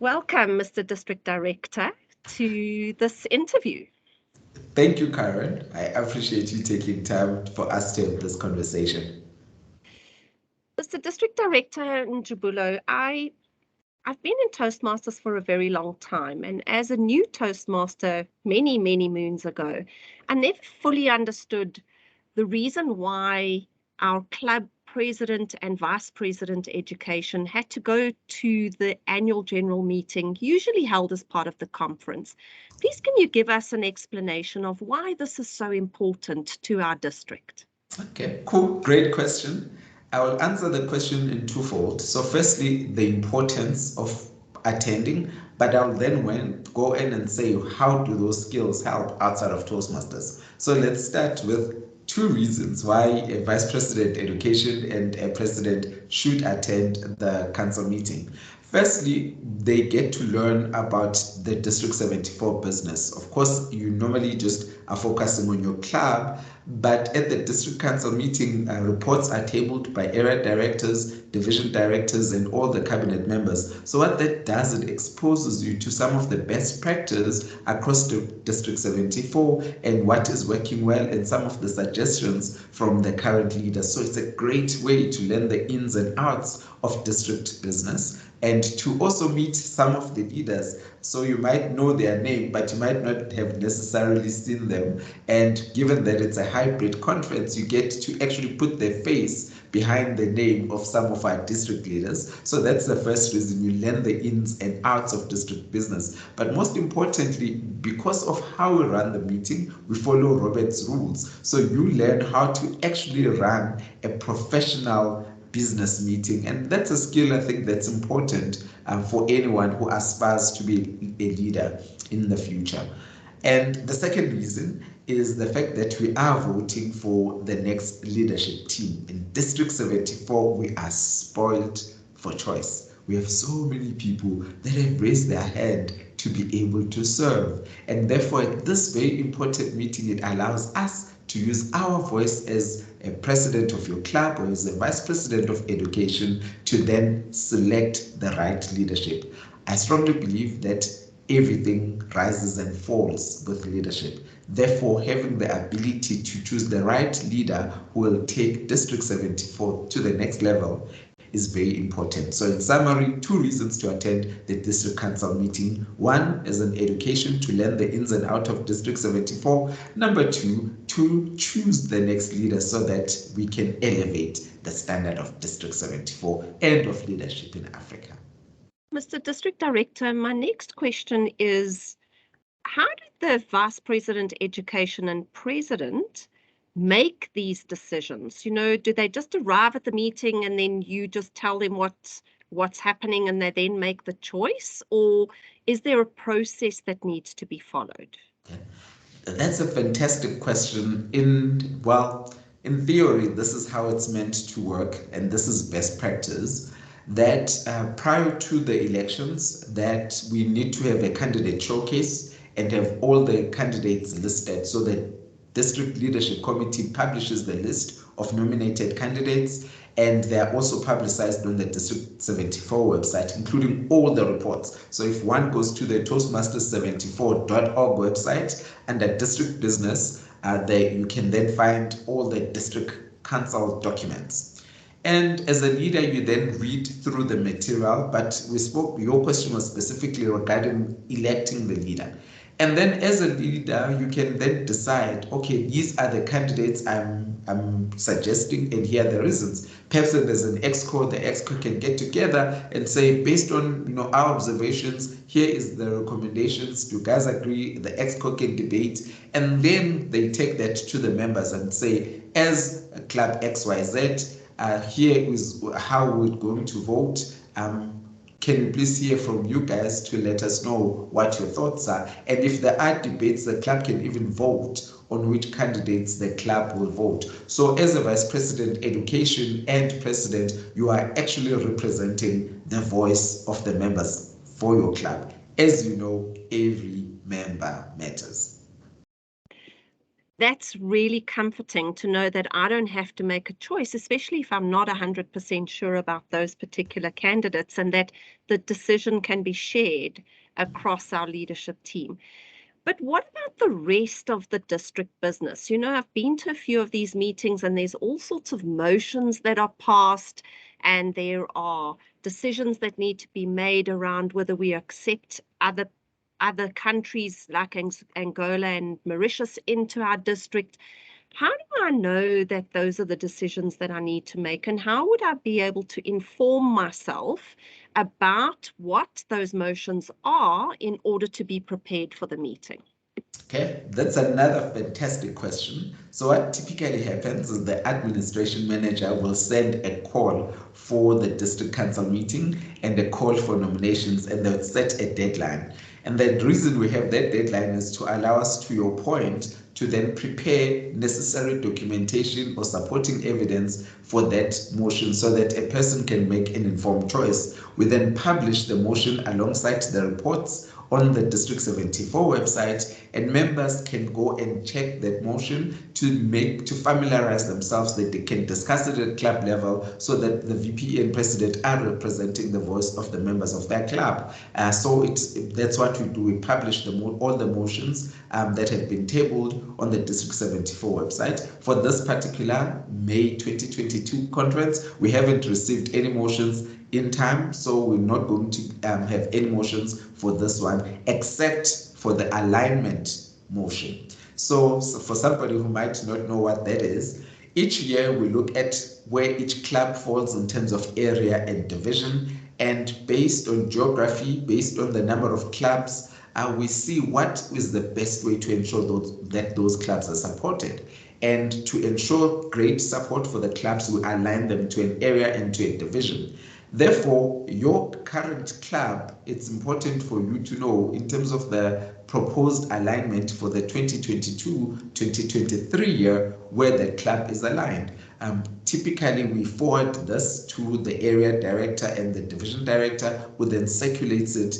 Welcome, Mr. District Director, to this interview. Thank you, Karen. I appreciate you taking time for us to have this conversation. Mr. District Director Njabulo, I've been in Toastmasters for a very long time, and as a new Toastmaster many, many moons ago, I never fully understood the reason why our club president and vice president education had to go to the annual general meeting, usually held as part of the conference. Please, can you give us an explanation of why this is so important to our district? Okay, cool. Great question. I will answer the question in twofold. So firstly, the importance of attending, but I'll then go in and say, how do those skills help outside of Toastmasters? So let's start with two reasons why a vice president education and a president should attend the council meeting. Firstly, they get to learn about the District 74 business. Of course, you normally just are focusing on your club, but at the district council meeting, reports are tabled by area directors, division directors, and all the cabinet members. So what that does, it exposes you to some of the best practice across the District 74 and what is working well and some of the suggestions from the current leaders. So it's a great way to learn the ins and outs of district business and to also meet some of the leaders. So you might know their name, but you might not have necessarily seen them. And given that it's a hybrid conference, you get to actually put their face behind the name of some of our district leaders. So that's the first reason. You learn the ins and outs of district business. But most importantly, because of how we run the meeting, we follow Robert's rules. So you learn how to actually run a professional business meeting, and that's a skill I think that's important for anyone who aspires to be a leader in the future. And the second reason is the fact that we are voting for the next leadership team. In District 74, we are spoiled for choice. We have so many people that have raised their hand to be able to serve, and therefore at this very important meeting, it allows us to use our voice as a president of your club or as a vice president of education to then select the right leadership. I strongly believe that everything rises and falls with leadership. Therefore, having the ability to choose the right leader who will take District 74 to the next level is very important. So in summary, two reasons to attend the district council meeting. One is an education to learn the ins and outs of District 74. Number two, to choose the next leader so that we can elevate the standard of District 74 and of leadership in Africa. Mr. District Director, my next question is, how did the Vice President Education and President make these decisions? Do they just arrive at the meeting and then you just tell them what's happening and they then make the choice? Or is there a process that needs to be followed? Yeah. That's a fantastic question. In theory, this is how it's meant to work, and this is best practice, that prior to the elections, that we need to have a candidate showcase and have all the candidates listed. So the district leadership committee publishes the list of nominated candidates, and they are also publicized on the District 74 website, including all the reports. So if one goes to the Toastmasters74.org website under district business, you can then find all the district council documents. And as a leader, you then read through the material, but your question was specifically regarding electing the leader. And then as a leader, you can then decide, okay, these are the candidates I'm suggesting, and here are the reasons. Perhaps if there's an exco, the exco can get together and say, based on our observations, here is the recommendations. Do you guys agree? The exco can debate, and then they take that to the members and say, as Club XYZ, here is how we're going to vote. Can we please hear from you guys to let us know what your thoughts are? And if there are debates, the club can even vote on which candidates the club will vote. So as a vice president, education and president, you are actually representing the voice of the members for your club. As you know, every member matters. that's really comforting to know that I don't have to make a choice, especially if I'm not 100% sure about those particular candidates, and that the decision can be shared across our leadership team. But what about the rest of the district business? You know, I've been to a few of these meetings and there's all sorts of motions that are passed, and there are decisions that need to be made around whether we accept other countries like Angola and Mauritius into our district. How do I know that those are the decisions that I need to make? And how would I be able to inform myself about what those motions are in order to be prepared for the meeting? Okay, that's another fantastic question. So what typically happens is the administration manager will send a call for the district council meeting and a call for nominations, and they'll set a deadline. And the reason we have that deadline is to allow us, to your point, to then prepare necessary documentation or supporting evidence for that motion so that a person can make an informed choice. We then publish the motion alongside the reports on the District 74 website, and members can go and check that motion to familiarize themselves, that they can discuss it at club level so that the VP and president are representing the voice of the members of their club. That's what we do. We publish all the motions that have been tabled on the District 74 website. For this particular May 2022 conference, we haven't received any motions in time, so we're not going to have any motions for this one, except for the alignment motion. So for somebody who might not know what that is, each year we look at where each club falls in terms of area and division, and based on geography, based on the number of clubs, we see what is the best way to ensure that those clubs are supported. And to ensure great support for the clubs, we align them to an area and to a division. Therefore, your current club, it's important for you to know in terms of the proposed alignment for the 2022-2023 year where the club is aligned. Typically, we forward this to the area director and the division director, who then circulates it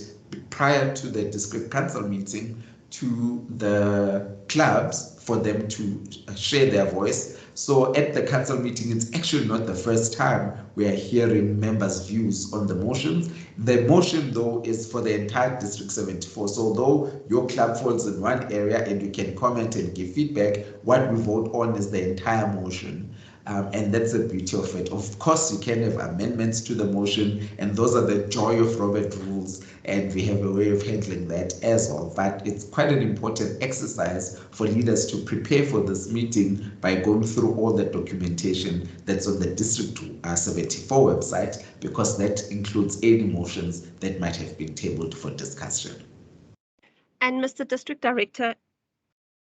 prior to the district council meeting to the clubs for them to share their voice. So at the council meeting, it's actually not the first time we are hearing members' views on the motions. The motion, though, is for the entire District 74. So although your club falls in one area and you can comment and give feedback, what we vote on is the entire motion. And that's the beauty of it. Of course, you can have amendments to the motion, and those are the joy of Robert rules, and we have a way of handling that as well. But it's quite an important exercise for leaders to prepare for this meeting by going through all the documentation that's on the District 74 website, because that includes any motions that might have been tabled for discussion. And Mr. District Director,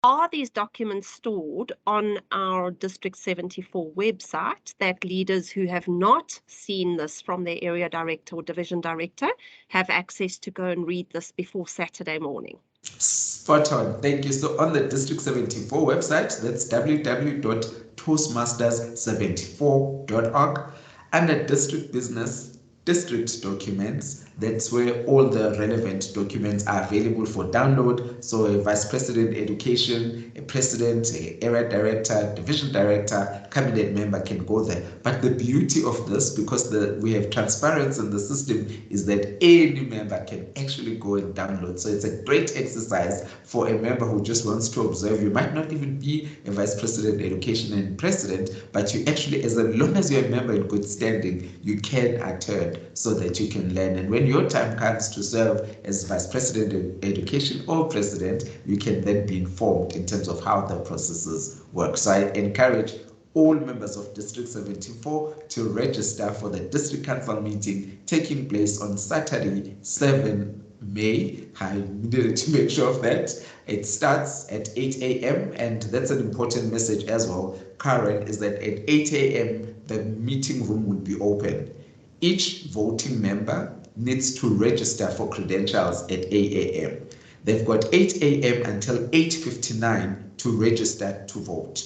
are these documents stored on our District 74 website that leaders who have not seen this from their area director or division director have access to go and read this before Saturday morning? Spot on. Thank you. So on the District 74 website, that's www.toastmasters74.org, under District Business, District Documents, that's where all the relevant documents are available for download. So a vice president education, a president, an area director, division director, cabinet member can go there. But the beauty of this, because we have transparency in the system, is that any member can actually go and download. So it's a great exercise for a member who just wants to observe. You might not even be a vice president education and president, but you actually, as long as you're a member in good standing, you can attend so that you can learn. And when your time comes to serve as vice president of education or president, you can then be informed in terms of how the processes work. So I encourage all members of District 74 to register for the district council meeting taking place on Saturday, 7 May. I needed to make sure of that. It starts at 8 a.m. and that's an important message as well, Karen, is that at 8 a.m. the meeting room will be open. Each voting member needs to register for credentials at 8 a.m. They've got 8 a.m. until 8:59 to register to vote.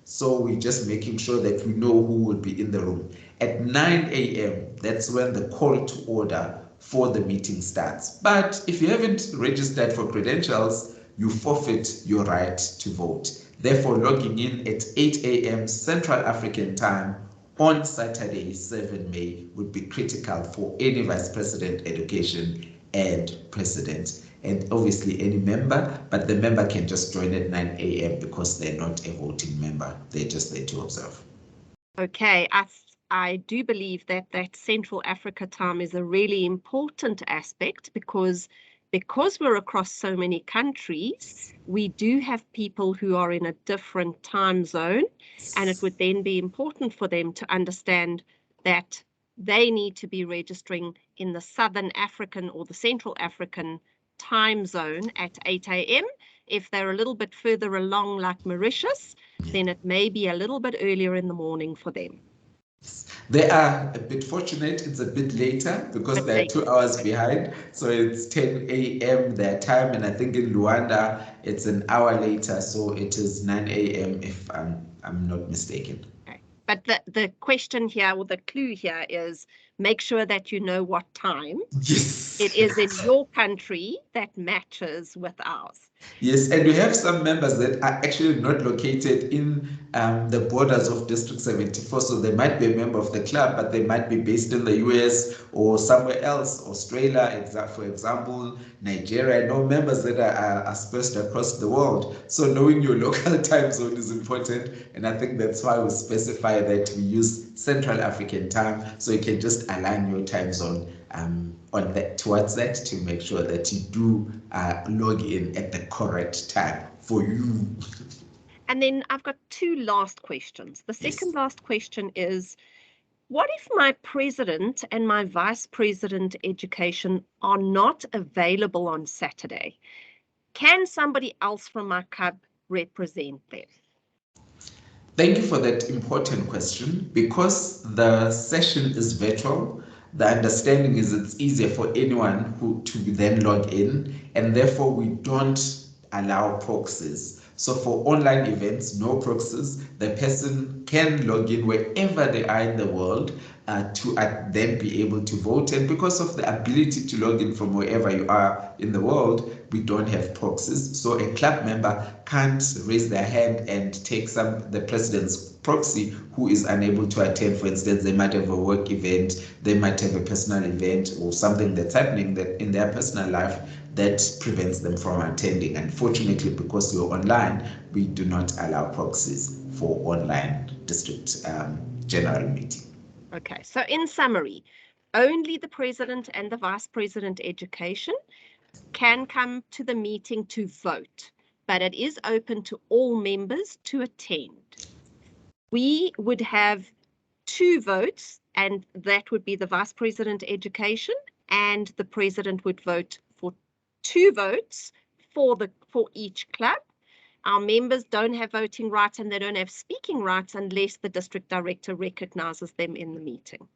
So we're just making sure that we know who will be in the room. At 9 a.m., that's when the call to order for the meeting starts. But if you haven't registered for credentials, you forfeit your right to vote. Therefore, logging in at 8 a.m. Central African Time on Saturday, 7 May, would be critical for any Vice President Education and President, and obviously any member, but the member can just join at 9 a.m. because they're not a voting member. They're just there to observe. Okay, I do believe that Central Africa time is a really important aspect because we're across so many countries, we do have people who are in a different time zone, and it would then be important for them to understand that they need to be registering in the Southern African or the Central African time zone at 8 a.m. If they're a little bit further along, like Mauritius, then it may be a little bit earlier in the morning for them. They are a bit fortunate, it's a bit later because they're 2 hours behind. So it's 10 a.m. their time, and I think in Luanda it's an hour later, so it is 9 a.m. if I'm not mistaken. Okay. But the question here, or the clue here, is make sure that you know what time it is in your country that matches with ours. Yes, and we have some members that are actually not located in the borders of District 74, so they might be a member of the club, but they might be based in the US or somewhere else, Australia, for example, Nigeria. I know members that are dispersed across the world, so knowing your local time zone is important, and I think that's why we specify that we use Central African time, so you can just align your time zone towards that to make sure that you do log in at the correct time for you. And then I've got two last questions. The second last question is, what if my president and my vice president education are not available on Saturday? Can somebody else from my club represent them? Thank you for that important question. Because the session is virtual, the understanding is it's easier for anyone to then log in, and therefore we don't allow proxies. So for online events, no proxies. The person can log in wherever they are in the world to then be able to vote. And because of the ability to log in from wherever you are in the world, we don't have proxies. So a club member can't raise their hand and take the president's proxy who is unable to attend. For instance, they might have a work event, they might have a personal event, or something that's happening that in their personal life that prevents them from attending. Unfortunately, because we're online, we do not allow proxies for online district general meeting. Okay, so in summary, only the president and the vice president education can come to the meeting to vote, but it is open to all members to attend. We would have 2 votes, and that would be the vice president education, and the president would vote for 2 votes for each club. Our members don't have voting rights and they don't have speaking rights unless the district director recognizes them in the meeting.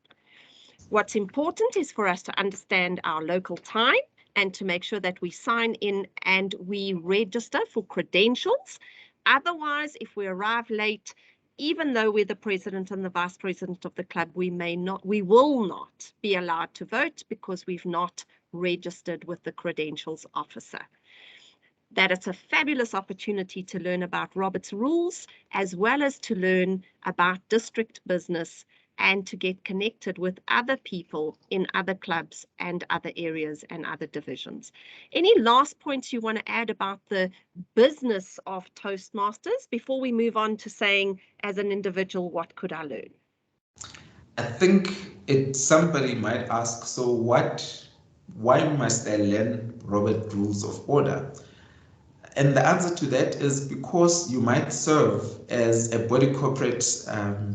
What's important is for us to understand our local time and to make sure that we sign in and we register for credentials. Otherwise, if we arrive late, even though we're the president and the vice president of the club, we will not be allowed to vote because we've not registered with the credentials officer. That it's a fabulous opportunity to learn about Robert's rules, as well as to learn about district business and to get connected with other people in other clubs and other areas and other divisions. Any last points you want to add about the business of Toastmasters before we move on to saying, as an individual, what could I learn? I think somebody might ask, so why must I learn Robert Rules of Order? And the answer to that is because you might serve as a body corporate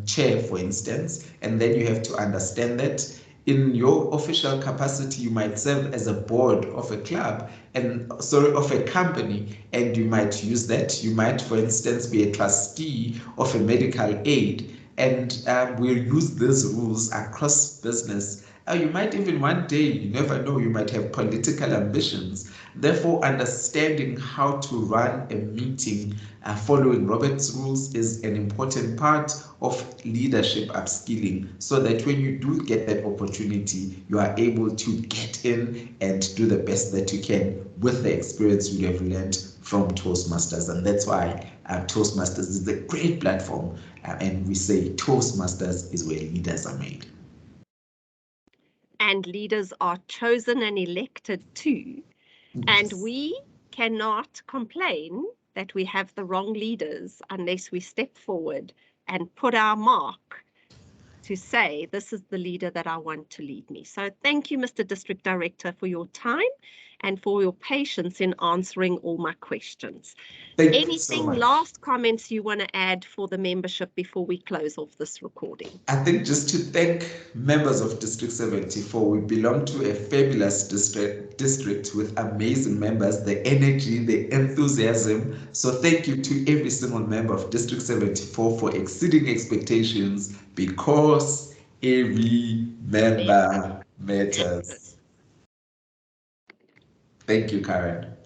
chair, for instance, and then you have to understand that in your official capacity, you might serve as a board of a club and of a company, and you might use that. You might, for instance, be a trustee of a medical aid, and we'll use these rules across business. You might even one day, you never know, you might have political ambitions. Therefore, understanding how to run a meeting following Robert's rules is an important part of leadership upskilling, so that when you do get that opportunity, you are able to get in and do the best that you can with the experience you have learned from Toastmasters. And that's why Toastmasters is a great platform. And we say Toastmasters is where leaders are made. And leaders are chosen and elected too. And Yes. we cannot complain that we have the wrong leaders unless we step forward and put our mark to say, this is the leader that I want to lead me. So thank you, Mr. District Director, for your time and for your patience in answering all my questions. Thank you so Anything much. last comments you want to add for the membership before we close off this recording? I think just to thank members of District 74, we belong to a fabulous district with amazing members, the energy, the enthusiasm. So thank you to every single member of District 74 for exceeding expectations, because every member matters. Thank you, Karen.